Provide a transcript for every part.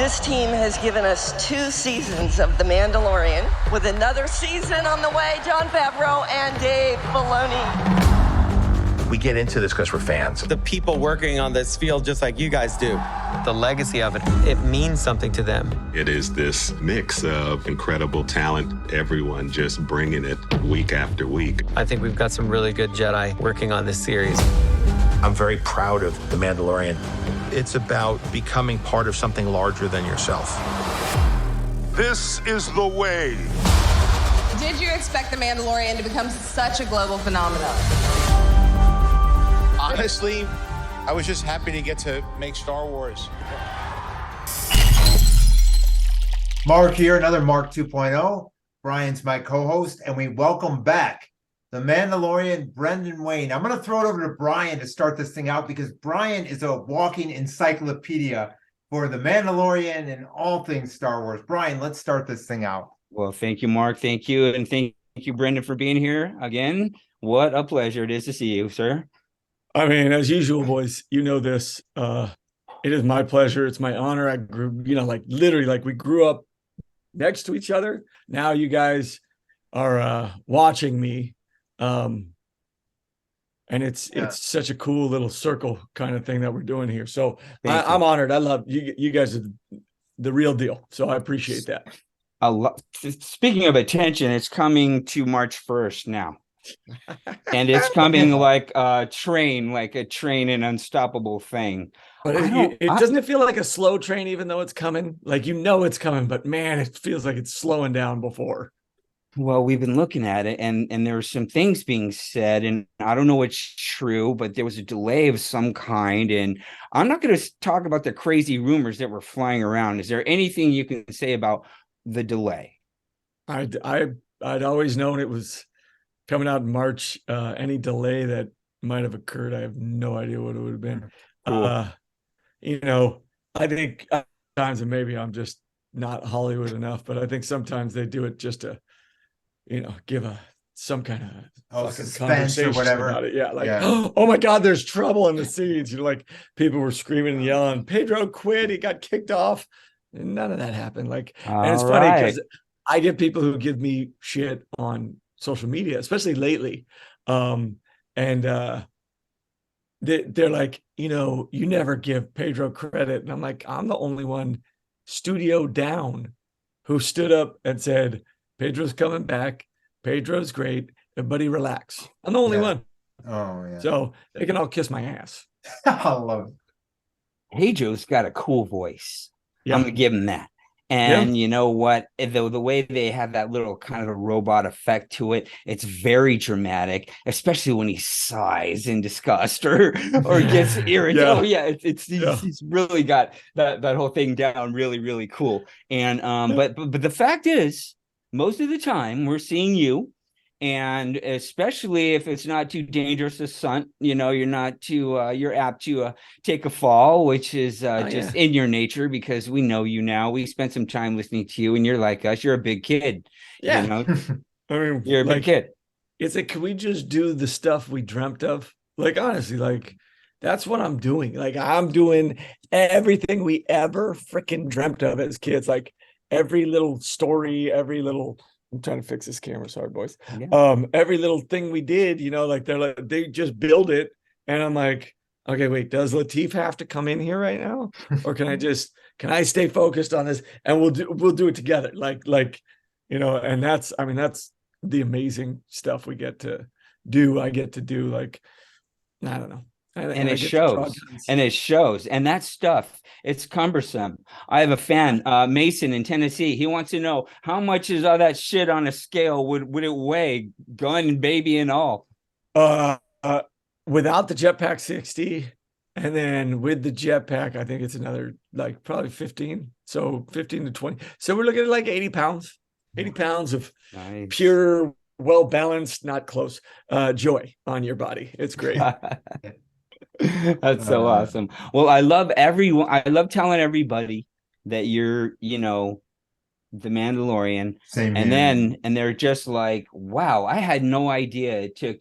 This team has given us 2 seasons of The Mandalorian, with another season on the way. Jon Favreau and Dave Filoni. We get into this because we're fans. The people working on this feel just like you guys do. The legacy of it, it means something to them. It is this mix of incredible talent, everyone just bringing it week after week. I think we've got some really good Jedi working on this series. I'm very proud of The Mandalorian. It's about becoming part of something larger than yourself. This is the way. Did you expect The Mandalorian to become such a global phenomenon? Honestly, I was just happy to get to make Star Wars. Mark here, another Mark 2.0. Brian's my co-host, and we welcome back The Mandalorian, Brendan Wayne. I'm going to throw it over to Brian to start this thing out because Brian is a walking encyclopedia for The Mandalorian and all things Star Wars. Brian, let's start this thing out. Well, thank you, Mark. Thank you. And thank you, Brendan, for being here again. What a pleasure it is to see you, sir. I mean, as usual, boys, you know this. It is my pleasure. It's my honor. I grew, literally, we grew up next to each other. Now you guys are watching me. And it's such a cool little circle kind of thing that we're doing here. So I'm honored. I love you. You guys are the real deal. So I appreciate that. Speaking of attention, it's coming to March 1st now. And it's coming like a train, an unstoppable thing. But doesn't it feel like a slow train, even though it's coming? Like, it's coming, but man, it feels like it's slowing down before. Well, we've been looking at it, and there were some things being said, and I don't know what's true, but there was a delay of some kind. And I'm not going to talk about the crazy rumors that were flying around. Is there anything you can say about the delay? I'd always known it was coming out in March. Any delay that might have occurred, I have no idea what it would have been. Cool. I think sometimes, and maybe I'm just not Hollywood enough, but I think sometimes they do it just to, give some kind of suspense conversation or whatever. About it. Yeah, oh my God, there's trouble in the scenes. People were screaming and yelling, Pedro quit, he got kicked off. And none of that happened. And it's funny because I get people who give me shit on social media, especially lately. They're like, you never give Pedro credit. And I'm like, I'm the only one studio down who stood up and said, Pedro's coming back. Pedro's great. Everybody relax. I'm the only one. Oh, yeah. So they can all kiss my ass. I love it. Pedro's got a cool voice. Yeah. I'm going to give him that. And you know what? The way they have that little kind of a robot effect to it, it's very dramatic, especially when he sighs in disgust or gets irritated. Oh yeah, he's really got that whole thing down really, really cool. And but the fact is, most of the time we're seeing you, and especially if it's not too dangerous to stunt, you're not too you're apt to take a fall, which is in your nature, because we know you now. We spent some time listening to you, and you're like us. You're a big kid. Yeah. I mean, you're a big kid. It's like, can we just do the stuff we dreamt of? Honestly, that's what I'm doing. I'm doing everything we ever freaking dreamt of as kids. Every little story, I'm trying to fix this camera. Sorry, boys. Yeah. Every little thing we did, they just build it. And I'm like, okay, wait, does Lateef have to come in here right now? Or can I stay focused on this and we'll do it together? And that's the amazing stuff we get to do. I get to do I don't know. And it shows. And that stuff, it's cumbersome. I have a fan, Mason in Tennessee. He wants to know, how much is all that shit on a scale would it weigh, gun, baby, and all? Without the Jetpack 60, and then with the Jetpack, I think it's another probably 15. So 15 to 20. So we're looking at 80 pounds. 80 pounds of pure, well-balanced, not close, joy on your body. It's great. That's so awesome. Well, I love telling everybody that you're, the Mandalorian. Same and they're just like, wow, I had no idea it took,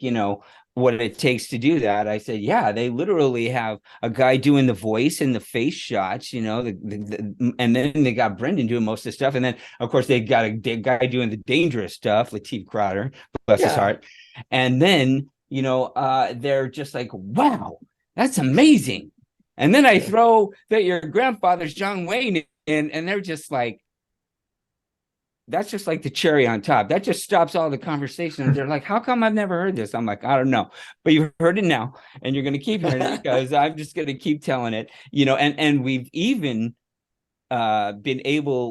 what it takes to do that. I said, yeah, they literally have a guy doing the voice and the face shots, you know, and then they got Brendan doing most of the stuff. And then, of course, they got a guy doing the dangerous stuff, Lateef Crowder, bless his heart. And then, you know, they're just like, wow, that's amazing. And then I throw that your grandfather's John Wayne in, and they're just like, that's just like the cherry on top. That just stops all the conversation. They're like, how come I've never heard this? I'm like, I don't know. But you've heard it now, and you're going to keep hearing it because I'm just going to keep telling it, you know, and we've even been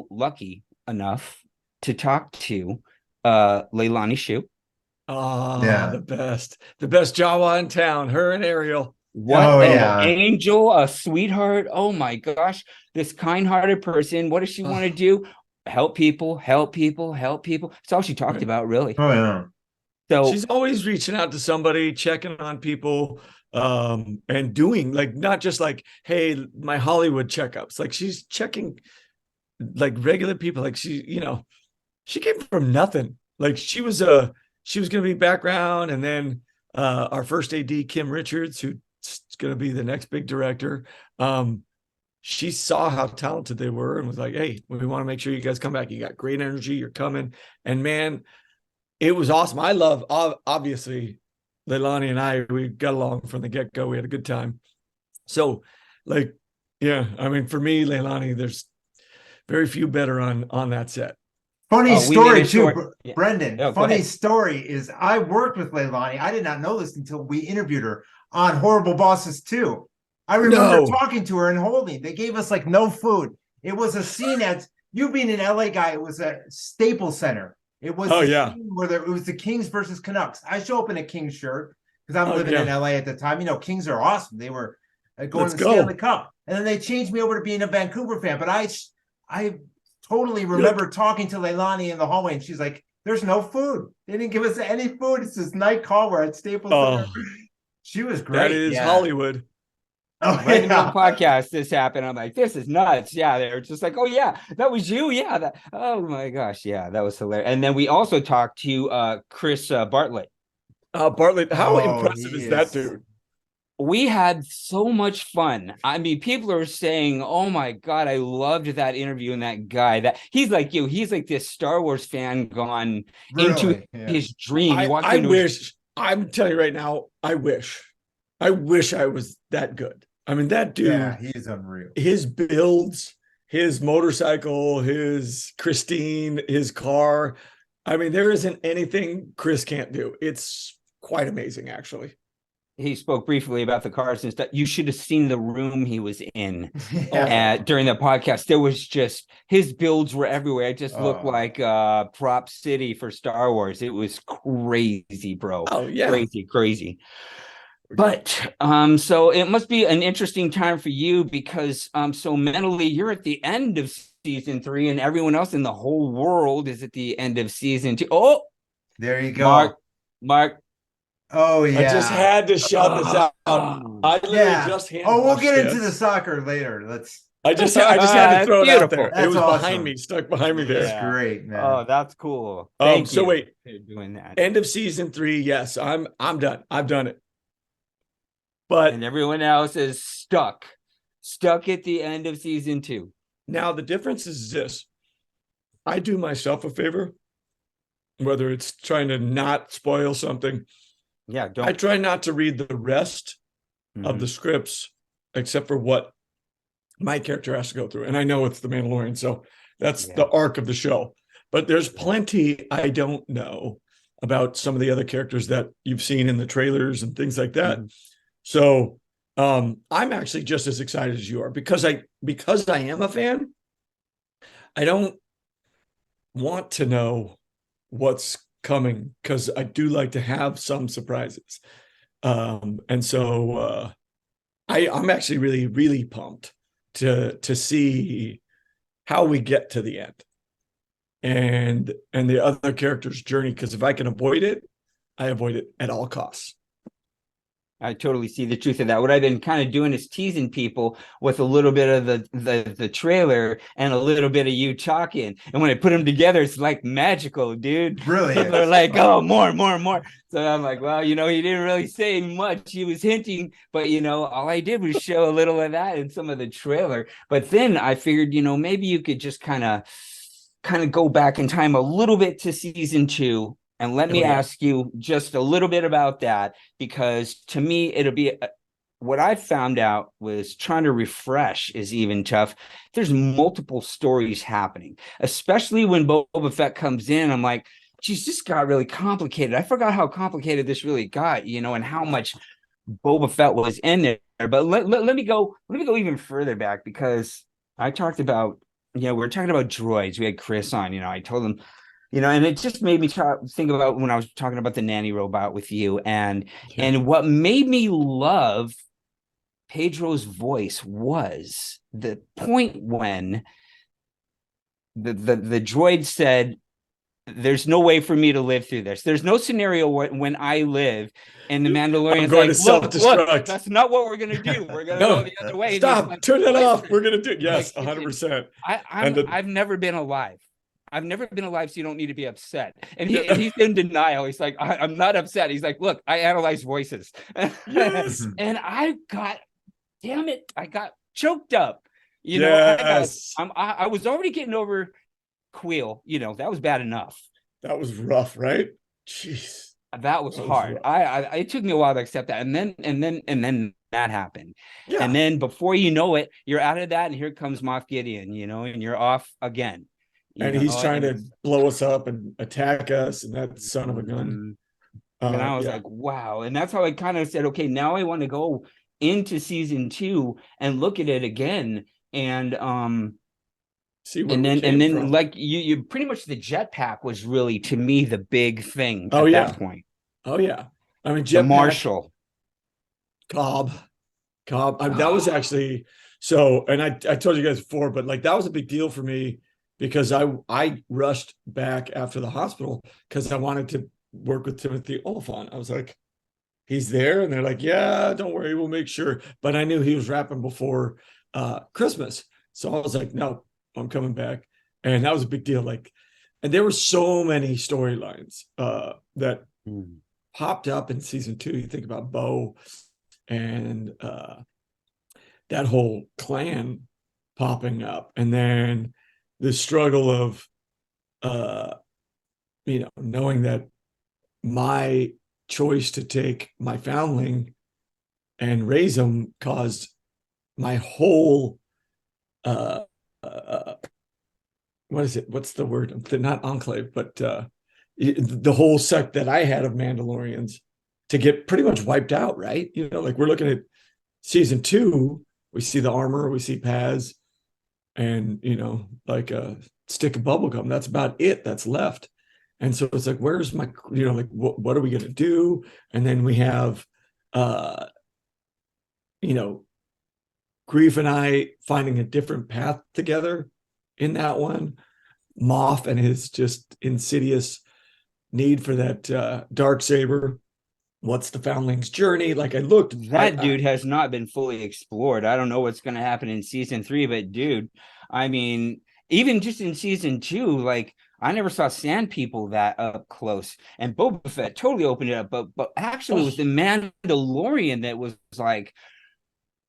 lucky enough to talk to Leilani Shu. Oh, yeah, the best Jawa in town, her and Ariel. What an angel, a sweetheart. Oh my gosh, this kind-hearted person. What does she want to do? Help people, help people, help people. That's all she talked about, really. Oh yeah. So she's always reaching out to somebody, checking on people, and doing like not just like, hey, my Hollywood checkups. Like she's checking like regular people. Like she, you know, she came from nothing. Like she was going to be background, and then our first AD, Kim Richards, who's going to be the next big director. She saw how talented they were and was like, hey, we want to make sure you guys come back. You got great energy. You're coming. And man, it was awesome. I love, obviously, Leilani and I, we got along from the get-go. We had a good time. So like, yeah, I mean, for me, Leilani, there's very few better on that set. Funny story too, Brendan. Oh, funny story is I worked with Leilani. I did not know this until we interviewed her on Horrible Bosses 2. I remember talking to her and holding. They gave us like no food. It was a scene at, you being an LA guy, it was a Staples Center. It was scene where it was the Kings versus Canucks. I show up in a Kings shirt because I'm living in LA at the time. You know, Kings are awesome. They were going to the Stanley Cup. And then they changed me over to being a Vancouver fan. But I totally remember talking to Leilani in the hallway, and she's like, there's no food. They didn't give us any food. It's this night call where at Staples Center. She was great. That is Hollywood. Oh, right in the podcast, this happened. I'm like, this is nuts. Yeah, they're just like, oh yeah, that was you. Yeah, oh my gosh, yeah, that was hilarious. And then we also talked to Chris Bartlett. Bartlett, how impressive is that dude? We had so much fun. I mean, people are saying, oh my God, I loved that interview and that guy. That he's like you. He's like this Star Wars fan gone into his dream. I'm telling you right now, I wish I was that good. I mean, that dude, he's unreal. His builds, his motorcycle, his Christine, his car. I mean, there isn't anything Chris can't do. It's quite amazing, actually. He spoke briefly about the cars and stuff. You should have seen the room he was in during the podcast. There was just, his builds were everywhere. It just looked like Prop City for Star Wars. It was crazy, bro. Oh, yeah. Crazy. But so it must be an interesting time for you because so mentally you're at the end of season 3 and everyone else in the whole world is at the end of season 2. Oh, there you go. Mark. Oh yeah. I just had to shout this out. I literally just we'll get into the soccer later. I just had to throw it out there. That's it was awesome. stuck behind me there. That's great, man. Oh, that's cool. Thank you. So wait, for doing that. End of season 3. Yes, I'm done. I've done it. But and everyone else is stuck at the end of season 2. Now the difference is this: I do myself a favor, whether it's trying to not spoil something. Yeah, don't. I try not to read the rest of the scripts except for what my character has to go through. And I know it's The Mandalorian, so that's the arc of the show. But there's plenty I don't know about some of the other characters that you've seen in the trailers and things like that. So I'm actually just as excited as you are because I am a fan. I don't want to know what's coming because I do like to have some surprises. And so I'm actually really, really pumped to see how we get to the end and the other characters' journey. Because if I can avoid it, I avoid it at all costs. I totally see the truth of that. What I've been kind of doing is teasing people with a little bit of the trailer and a little bit of you talking. And when I put them together, it's like magical, dude. Brilliant. People are like, oh, more. So I'm like, well, he didn't really say much. He was hinting, but all I did was show a little of that in some of the trailer. But then I figured, maybe you could just kind of go back in time a little bit to season 2. And let me ask you just a little bit about that, because to me, it'll be what I found out was trying to refresh is even tough. There's multiple stories happening, especially when Boba Fett comes in. I'm like, geez, this got really complicated. I forgot how complicated this really got, and how much Boba Fett was in there. But let me go even further back, because I talked about, we were talking about droids. We had Chris on, I told him, and it just made me think about when I was talking about the nanny robot with you, and what made me love Pedro's voice was the point when the droid said, there's no way for me to live through this. There's no scenario when I live. And the Mandalorian's like, look, that's not what we're going to do. We're going to go the other way. Stop, turn that off. We're going to do it. Yes, 100%. I've never been alive. I've never been alive, so you don't need to be upset. And he's in denial. He's like, I'm not upset. He's like, look, I analyze voices. Yes. And I got choked up. I was already getting over Queel. That was bad enough. That was rough, right? Jeez. That was hard. It took me a while to accept that. And then that happened. Yeah. And then before you know it, you're out of that. And here comes Moff Gideon, and you're off again. And he's trying to blow us up and attack us, and that son of a gun. And I was like, wow. And that's how I kind of said, okay, now I want to go into season 2 and look at it again. And see where and then like you pretty much the jetpack was really, to me, the big thing at that point. Oh yeah. I mean, jetpack, Marshall. Cobb. That was actually so, and I told you guys before, but like that was a big deal for me, because I rushed back after the hospital because I wanted to work with Timothy Olyphant. I was like, he's there, and they're like, yeah, don't worry, we'll make sure. But I knew he was wrapping before Christmas, so I was like, no, I'm coming back. And that was a big deal. Like, and there were so many storylines that popped up in season 2. You think about Bo and that whole clan popping up, and then the struggle of knowing that my choice to take my foundling and raise them caused my whole what is it? What's the word? Not enclave, but the whole sect that I had of Mandalorians to get pretty much wiped out, right? Like we're looking at season 2, we see the armor, we see Paz, and like a stick of bubble gum. That's about it that's left. And so it's like, where's my, like what are we going to do? And then we have Grief and I finding a different path together in that one. Moff and his just insidious need for that dark saber. What's the foundling's journey? Like dude has not been fully explored. I don't know what's going to happen in season 3, but dude, I mean, even just in season 2, like I never saw Sand People that up close, and Boba Fett totally opened it up. But actually, it was the Mandalorian that was like,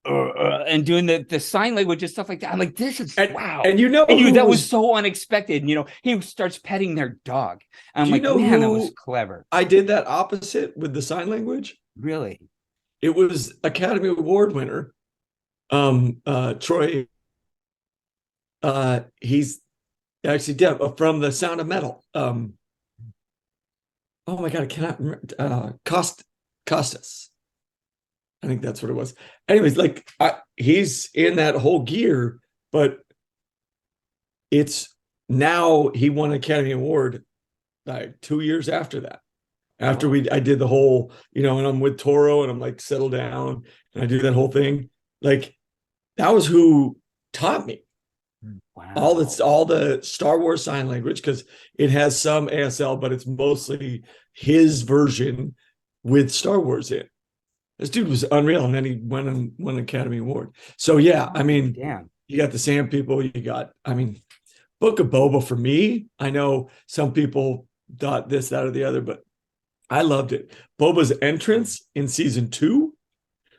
and doing the sign language and stuff like that. I'm like, this is wow. And that was so unexpected. He starts petting their dog. I'm like, man, that was clever. I did that opposite with the sign language. Really? It was Academy Award winner, Troy. He's actually dead from The Sound of Metal. Oh my God, I cannot remember. Costas. I think that's what it was. Anyways, like he's in that whole gear, but it's now he won an Academy Award like 2 years after that. After I did the whole, and I'm with Toro and I'm like, settle down, and I do that whole thing. Like that was who taught me. Wow. All the Star Wars sign language, because it has some ASL, but it's mostly his version with Star Wars in. This dude was unreal, and then he won an Academy Award. So yeah, I mean, Damn. you got the Sand People. You got, I mean, Book of Boba for me. I know some people thought this, that, or the other, but I loved it. Boba's entrance in season 2,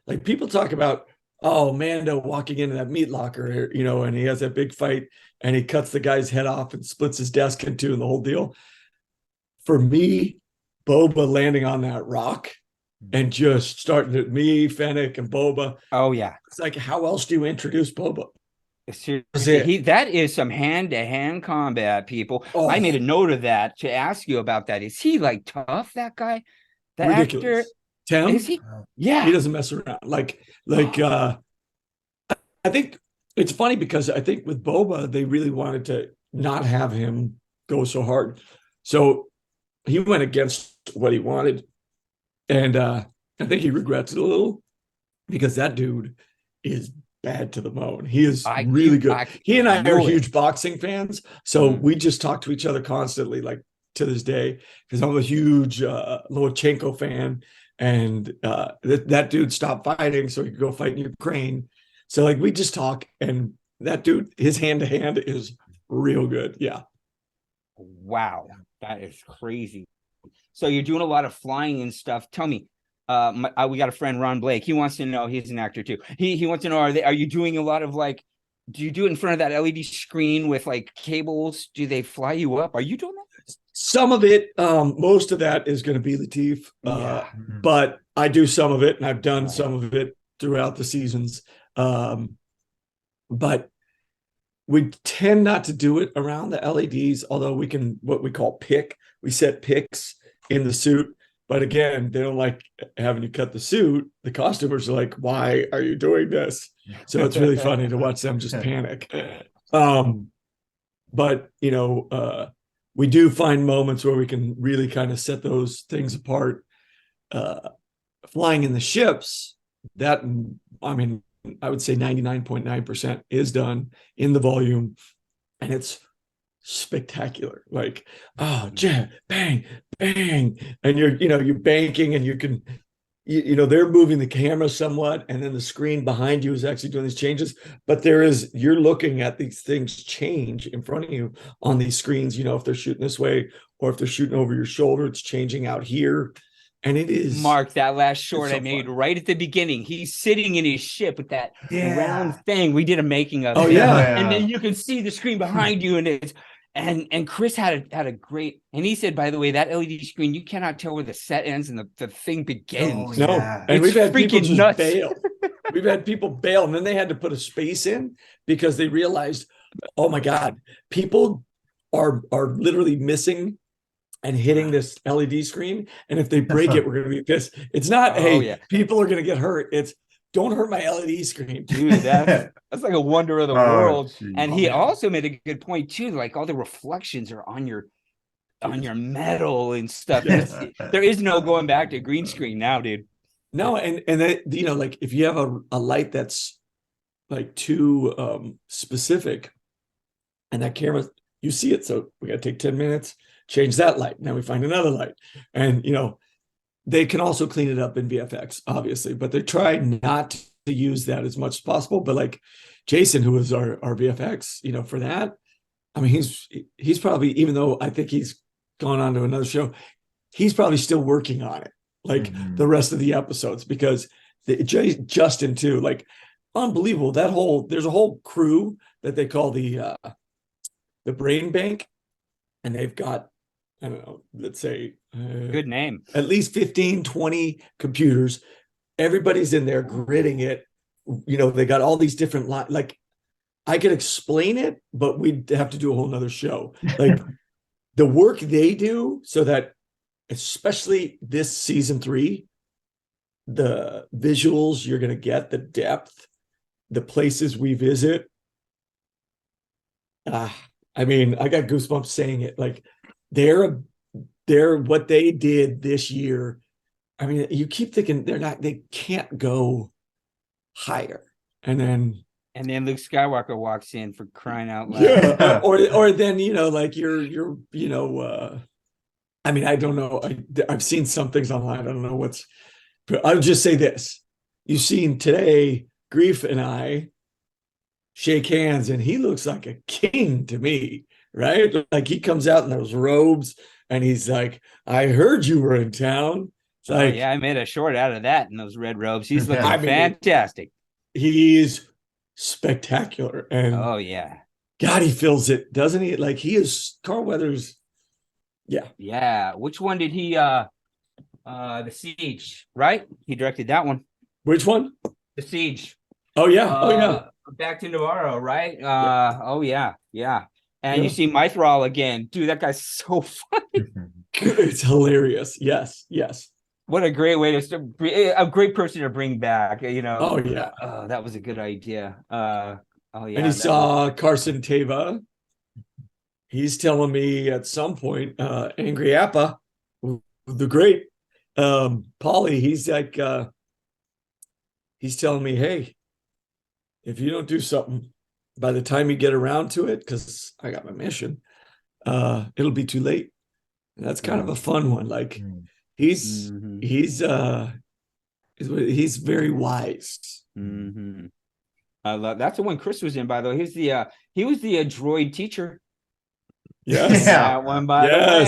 like people talk about, oh, Mando walking into that meat locker, you know, and he has that big fight, and he cuts the guy's head off and splits his desk in two, and the whole deal. For me, Boba landing on that rock and just starting to me, Fennec, and Boba. Oh yeah. It's like, how else do you introduce Boba? Seriously, that is some hand-to-hand combat, people. Oh. I made a note of that to ask you about that. Is he like tough, that guy? The Ridiculous. actor? Tim? Is he? Yeah. He doesn't mess around. I think it's funny because I think with Boba, they really wanted to not have him go so hard. So he went against what he wanted. And I think he regrets it a little because that dude is bad to the bone. He is really good. He and I are huge boxing fans. So we just talk to each other constantly, like to this day, because I'm a huge Lomachenko fan. And that dude stopped fighting so he could go fight in Ukraine. So like we just talk, and that dude, his hand-to-hand is real good. Yeah. Wow. That is crazy. So you're doing a lot of flying and stuff. Tell me, we got a friend, Ron Blake. He wants to know, he's an actor too. He wants to know, are you doing a lot of like, do you do it in front of that LED screen with like cables? Do they fly you up? Are you doing that? Some of it, most of that is going to be Latif, but I do some of it, and I've done some of it throughout the seasons. But we tend not to do it around the LEDs, although we can, what we call pick. We set picks in the suit. But again, they don't like having you cut the suit. The costumers are like, why are you doing this? So it's really funny to watch them just panic. But, you know, we do find moments where we can really kind of set those things apart. Flying in the ships, that, I mean, I would say 99.9% is done in the volume, and it's spectacular. Like, oh, jab, bang, bang, and you're banking, and you can, they're moving the camera somewhat, and then the screen behind you is actually doing these changes. But you're looking at these things change in front of you on these screens. You know, if they're shooting this way or if they're shooting over your shoulder, it's changing out here. And it is, Mark, that last short so I made fun. right at the beginning. He's sitting in his ship with that round thing. We did a making of. Oh it. yeah. And then you can see the screen behind you, and it's and Chris had a great, and he said, by the way, that LED screen, you cannot tell where the set ends and the thing begins. No, Yeah. and we've had people freaking just nuts. bail. We've had people bail, and then they had to put a space in because they realized, oh my God, people are literally missing and hitting this LED screen. And if they break it, we're going to be pissed. It's not, people are going to get hurt. It's, don't hurt my LED screen. Dude, that's like a wonder of the world. geez. And he also made a good point too. Like all the reflections are on your metal and stuff. Yes. There is no going back to green screen now, dude. No, and that, like if you have a light that's like too specific, and that camera, you see it, so we got to take 10 minutes, change that light. Now we find another light, and they can also clean it up in VFX, obviously, but they try not to use that as much as possible. But like Jason, who is our VFX, for that, I mean, he's probably, even though I think he's gone on to another show, he's probably still working on it, like the rest of the episodes, because Justin too, like unbelievable. There's a whole crew that they call the Brain Bank, and they've got, I don't know, let's say Good name. at least 15, 20 computers. Everybody's in there gridding it. They got all these different like I could explain it, but we'd have to do a whole nother show. Like the work they do, so that especially this season 3, the visuals you're going to get, the depth, the places we visit. I mean, I got goosebumps saying it. Like they're what they did this year. I mean, you keep thinking they can't go higher. And then Luke Skywalker walks in, for crying out loud. yeah, or then, like you're I mean, I don't know. I've seen some things online. I don't know what's I'll just say this. You've seen today, Grief and I shake hands, and he looks like a king to me, right? Like he comes out in those robes and he's like, I heard you were in town. It's like, yeah, I made a short out of that in those red robes. He's looking I mean, fantastic. He's spectacular. And oh, yeah. God, he fills it, doesn't he? Like he is Carl Weathers. Yeah. Yeah. Which one did he The Siege, right? He directed that one. Which one? The Siege. Oh yeah. Back to Navarro, right? Oh yeah. And Yeah. you see Mythrol again. Dude, that guy's so funny. It's hilarious. Yes. What a great way to a great person to bring back, you know. Oh yeah. That was a good idea. Oh yeah. And he saw Carson Teva. He's telling me at some point, Angry Appa, the great Polly, he's like he's telling me, hey, if you don't do something by the time you get around to it, because I got my mission, it'll be too late. And that's kind of a fun one. Like he's very wise. Mm-hmm. I love that's the one Chris was in, by the way. He was the droid teacher. Yes. That one, by the way.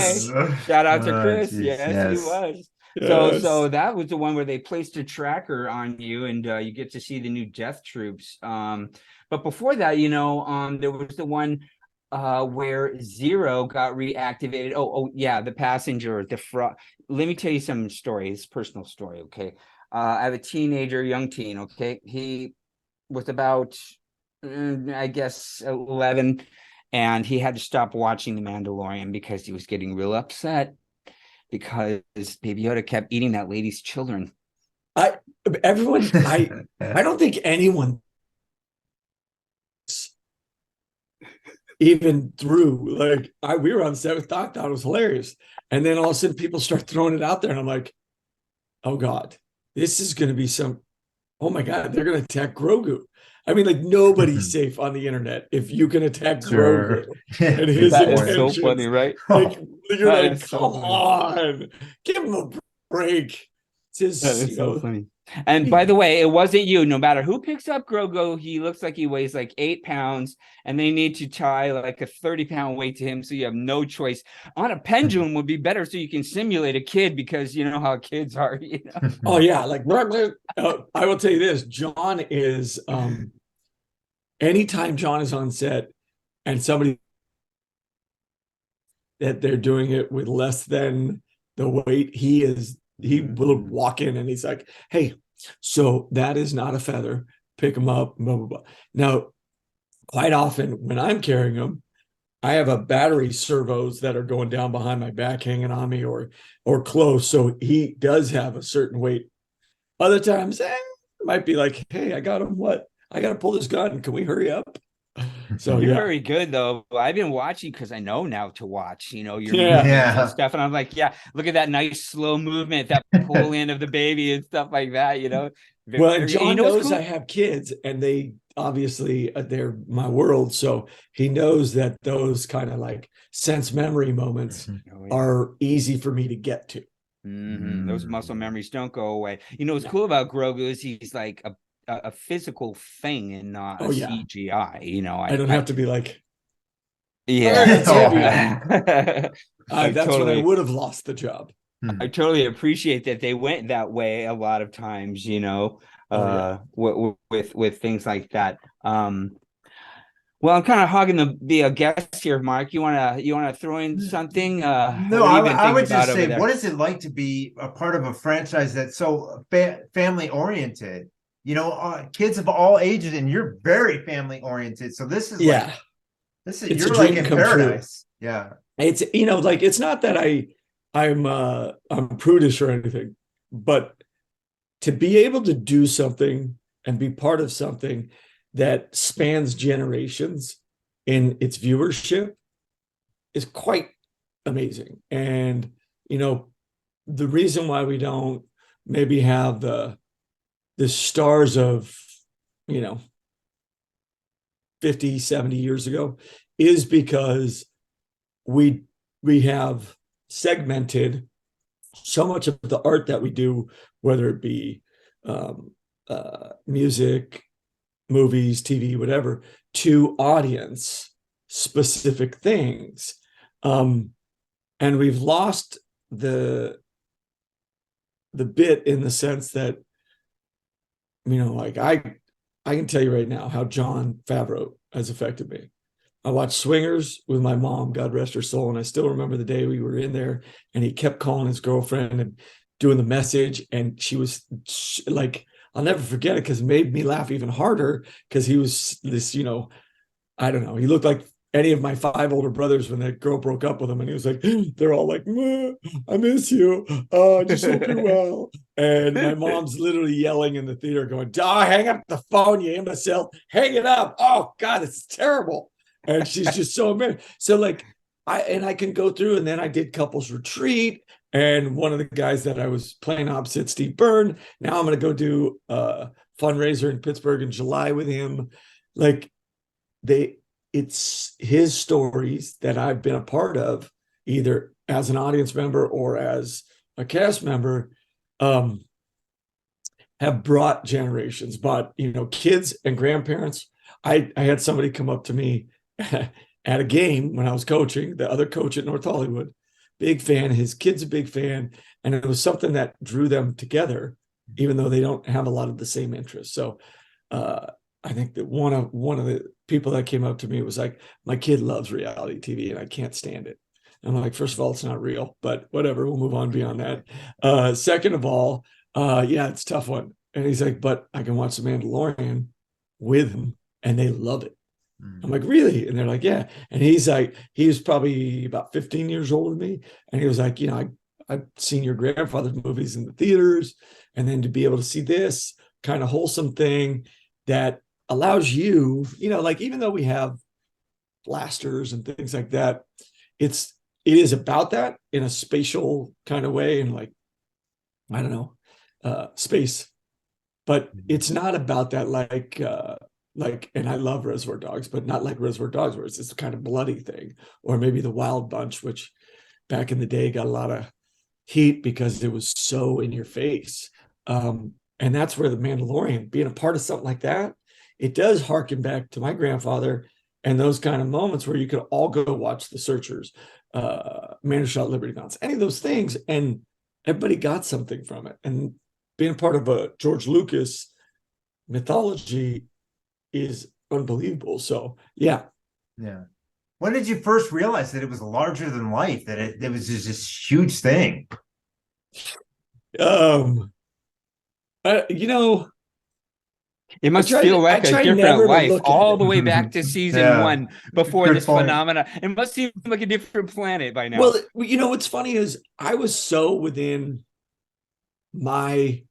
Shout out to Chris. Geez. Yes, he was. Yes. So that was the one where they placed a tracker on you, and you get to see the new Death Troops. But before that, there was the one where Zero got reactivated. Oh yeah, the passenger, the fraud. Let me tell you some stories, personal story. Okay, I have a young teen. Okay, he was about, I guess, 11, and he had to stop watching The Mandalorian because he was getting real upset because Baby Yoda kept eating that lady's children. I don't think anyone even through, like, we were on Seventh Doc, thought it was hilarious, and then all of a sudden people start throwing it out there, and I'm like, oh god, this is going to be oh my god, they're going to attack Grogu. I mean, like, nobody's safe on the internet if you can attack Grogu and his intentions. So funny, right? Like, you're That like, is so come funny. on, give him a break. It's just, That is so funny. And by the way, it wasn't you. No matter who picks up Grogu, he looks like he weighs like 8 pounds, and they need to tie like a 30-pound weight to him, so you have no choice. On a pendulum would be better, so you can simulate a kid, because you know how kids are. Oh yeah, like I will tell you this: John is anytime John is on set and somebody that they're doing it with less than the weight, he will walk in and he's like, hey, so that is not a feather, pick him up, blah blah blah. Now, quite often when I'm carrying him, I have a battery servos that are going down behind my back, hanging on me or close, so he does have a certain weight. Other times it might be like, hey, I got him, I got to pull this gun, can we hurry up? So You're yeah. very good, though. I've been watching because I know now to watch, your Yeah. and stuff. And I'm like, yeah, look at that nice slow movement, that pull in of the baby and stuff like that, Well, and John what's knows cool? I have kids, and they obviously they're my world. So he knows that those kind of like sense memory moments are easy for me to get to. Mm-hmm. Those muscle memories don't go away. What's cool about Grogu is he's like a physical thing and not a CGI. I don't have to be like, yeah. that's when I would have lost the job. I totally appreciate that they went that way a lot of times, with things like that. Well, I'm kind of hogging the guest here, Mark. You wanna throw in something? No, I would just say, what is it like to be a part of a franchise that's so family oriented? Kids of all ages, and you're very family oriented. So this is it's you're like in paradise. True. Yeah, it's like, it's not that I'm prudish or anything, but to be able to do something and be part of something that spans generations in its viewership is quite amazing. And the reason why we don't maybe have the stars of 50, 70 years ago is because we have segmented so much of the art that we do whether it be music, movies, TV, whatever, to audience specific things. And we've lost the bit in the sense that, like I can tell you right now how Jon Favreau has affected me. I watched Swingers with my mom, God rest her soul. And I still remember the day we were in there and he kept calling his girlfriend and doing the message. And she was like, I'll never forget it because it made me laugh even harder because he was this, I don't know. He looked like any of my 5 older brothers when that girl broke up with him. And he was like, they're all like, I miss you. Oh, I just hope you're well. And my mom's literally yelling in the theater going, hang up the phone, you imbecile. Hang it up. Oh, God, it's terrible. And she's just so amazing. So like, I can go through, and then I did couples retreat. And one of the guys that I was playing opposite, Steve Byrne, now I'm going to go do a fundraiser in Pittsburgh in July with him. Like it's his stories that I've been a part of, either as an audience member or as a cast member, have brought generations, but kids and grandparents. I had somebody come up to me at a game when I was coaching, the other coach at North Hollywood, big fan, his kid's a big fan. And it was something that drew them together, even though they don't have a lot of the same interests. So I think that one of the people that came up to me was like, my kid loves reality TV and I can't stand it. And I'm like, first of all, it's not real, but whatever, we'll move on beyond that. Second of all, it's a tough one. And he's like, but I can watch The Mandalorian with him and they love it. I'm like, really? And they're like, yeah. And he's like, he was probably about 15 years older than me. And he was like, I've seen your grandfather's movies in the theaters. And then to be able to see this kind of wholesome thing that allows you, like, even though we have blasters and things like that, it is about that in a spatial kind of way. And like, I don't know, space, but it's not about that. Like, and I love Reservoir Dogs, but not like Reservoir Dogs, where it's this kind of bloody thing, or maybe The Wild Bunch, which back in the day got a lot of heat because it was so in your face. And that's where The Mandalorian, being a part of something like that, it does harken back to my grandfather and those kind of moments where you could all go watch The Searchers, Man Who Shot Liberty Valance, any of those things, and everybody got something from it. And being a part of a George Lucas mythology is unbelievable. So yeah. When did you first realize that it was larger than life, that it was just this huge thing? It must feel like a different life all the way back to season 1 before this phenomenon. It must seem like a different planet by now. Well, what's funny is I was so within my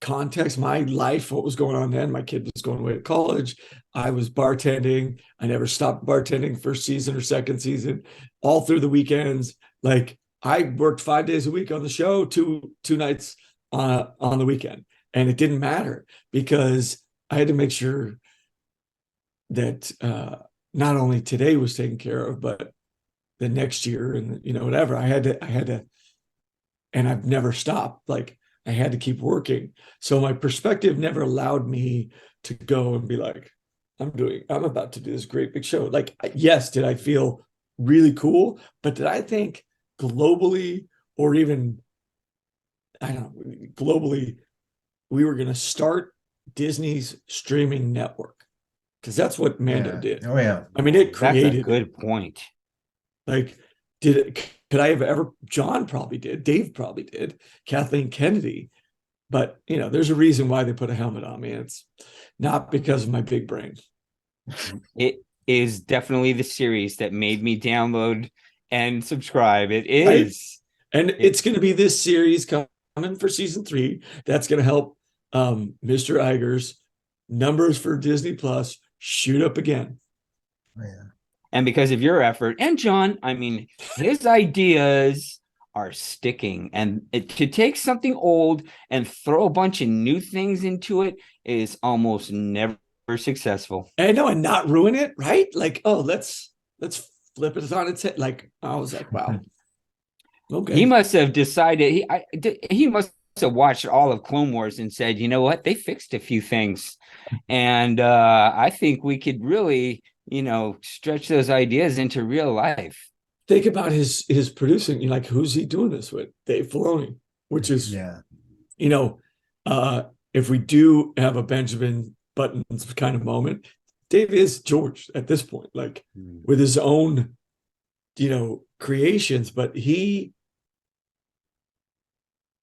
context, my life, what was going on then. My kid was going away to college. I was bartending. I never stopped bartending first season or second season, all through the weekends. Like, I worked 5 days a week on the show, two nights on the weekend. And it didn't matter because I had to make sure that not only today was taken care of, but the next year and, whatever. I had to, and I've never stopped. Like, I had to keep working. So my perspective never allowed me to go and be like, I'm about to do this great big show. Like, yes, did I feel really cool? But did I think globally, or even, I don't know, globally, we were going to start Disney's streaming network? Because that's what Mando did. Oh, yeah. I mean, it created. That's a good point. Like, could I have ever? John probably did. Dave probably did. Kathleen Kennedy. But, there's a reason why they put a helmet on me. It's not because of my big brain. It is definitely the series that made me download and subscribe. It is. And it's going to be this series coming for season 3 that's going to help Mr. Iger's numbers for Disney Plus shoot up again. Oh, yeah. And because of your effort, and John, I mean, his ideas are sticking, and to take something old and throw a bunch of new things into it is almost never successful. I know, and not ruin it, right? Like, oh, let's flip it on its head. Like, I was like, wow. Okay. He must have decided he must also watched all of Clone Wars and said, you know what, they fixed a few things, and I think we could really, stretch those ideas into real life. Think about his producing. You're like, who's he doing this with? Dave Filoni, which is, if we do have a Benjamin Buttons kind of moment, Dave is George at this point, like with his own, creations, but he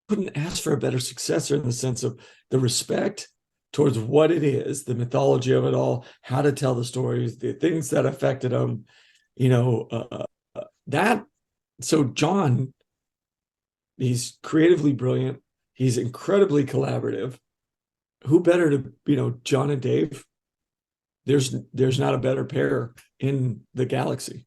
couldn't ask for a better successor in the sense of the respect towards what it is, the mythology of it all, how to tell the stories, the things that affected him, that. So John, he's creatively brilliant. He's incredibly collaborative. Who better to, John and Dave? There's not a better pair in the galaxy.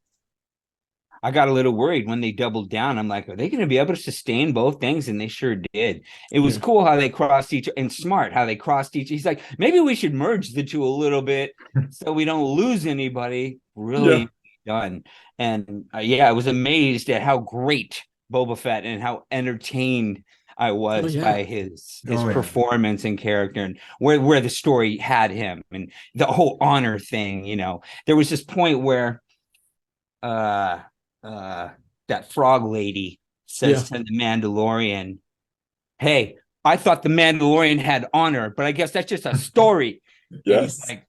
I got a little worried when they doubled down. I'm like, are they going to be able to sustain both things? And they sure did. It was cool how they crossed each, and smart how they crossed each. He's like, maybe we should merge the two a little bit so we don't lose anybody. Really done. And I was amazed at how great Boba Fett and how entertained I was by his performance and character, and where the story had him, and the whole honor thing. There was this point where that frog lady says to the Mandalorian, hey, I thought the Mandalorian had honor, but I guess that's just a story. Yes. And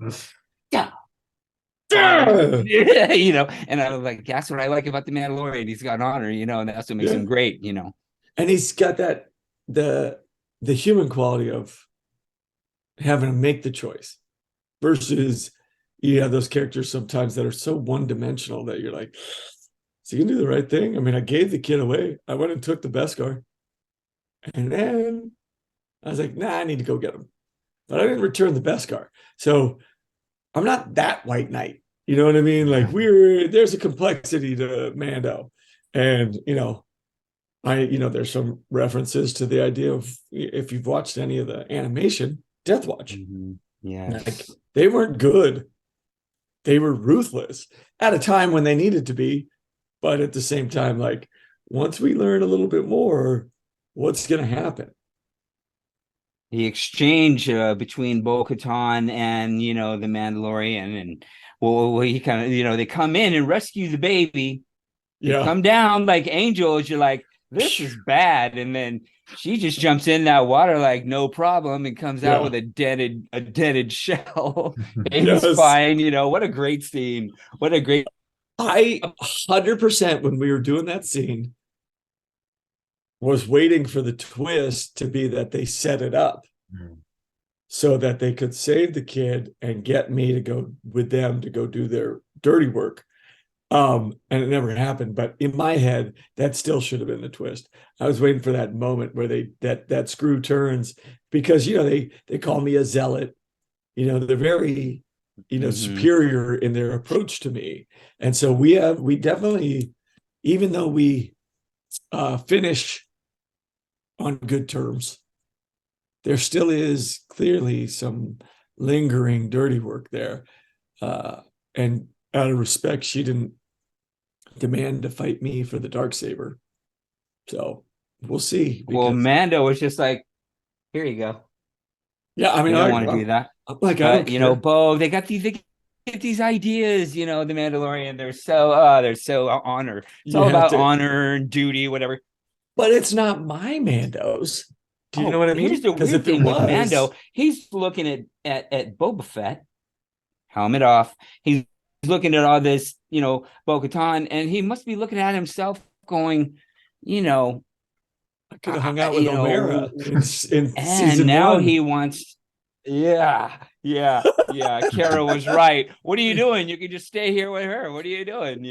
he's like, and I was like, that's what I like about the Mandalorian. He's got honor, and that's what makes him great, And he's got that the human quality of having to make the choice versus you have those characters sometimes that are so one-dimensional that you're like, is he gonna do the right thing? I mean, I gave the kid away. I went and took the Beskar. And then I was like, nah, I need to go get him. But I didn't return the Beskar. So I'm not that white knight. You know what I mean? Like there's a complexity to Mando. And, there's some references to the idea of, if you've watched any of the animation, Death Watch. Mm-hmm. Yeah. Like, they weren't good. They were ruthless at a time when they needed to be. But at the same time, like, once we learn a little bit more, what's going to happen? The exchange between Bo-Katan and, the Mandalorian, and he kind of, they come in and rescue the baby. They come down like angels. You're like, this is bad. And then she just jumps in that water like no problem and comes out with a dented shell. It's fine. What a great scene. What a great. I 100% when we were doing that scene was waiting for the twist to be that they set it up so that they could save the kid and get me to go with them to go do their dirty work. And it never happened. But in my head, that still should have been the twist. I was waiting for that moment where that screw turns, because, they call me a zealot. They're very, superior in their approach to me. And so we definitely, even though we finish on good terms, there still is clearly some lingering dirty work there. And out of respect, she didn't demand to fight me for the Darksaber. So we'll see. Well, Mando was just like, here you go. Yeah, I mean, I don't want to do that. Like, I don't care. Bo, they get these ideas, the Mandalorian, they're so honor. It's all about honor and duty, whatever. But it's not my Mandos. Do you know what I mean? Here's the weird thing with Mando. He's looking at Boba Fett, helmet off. He's looking at all this, Bo-Katan, and he must be looking at himself going, I could have hung out with O'Mara in season now 1. He wants, Kara was right. What are you doing? You can just stay here with her. What are you doing?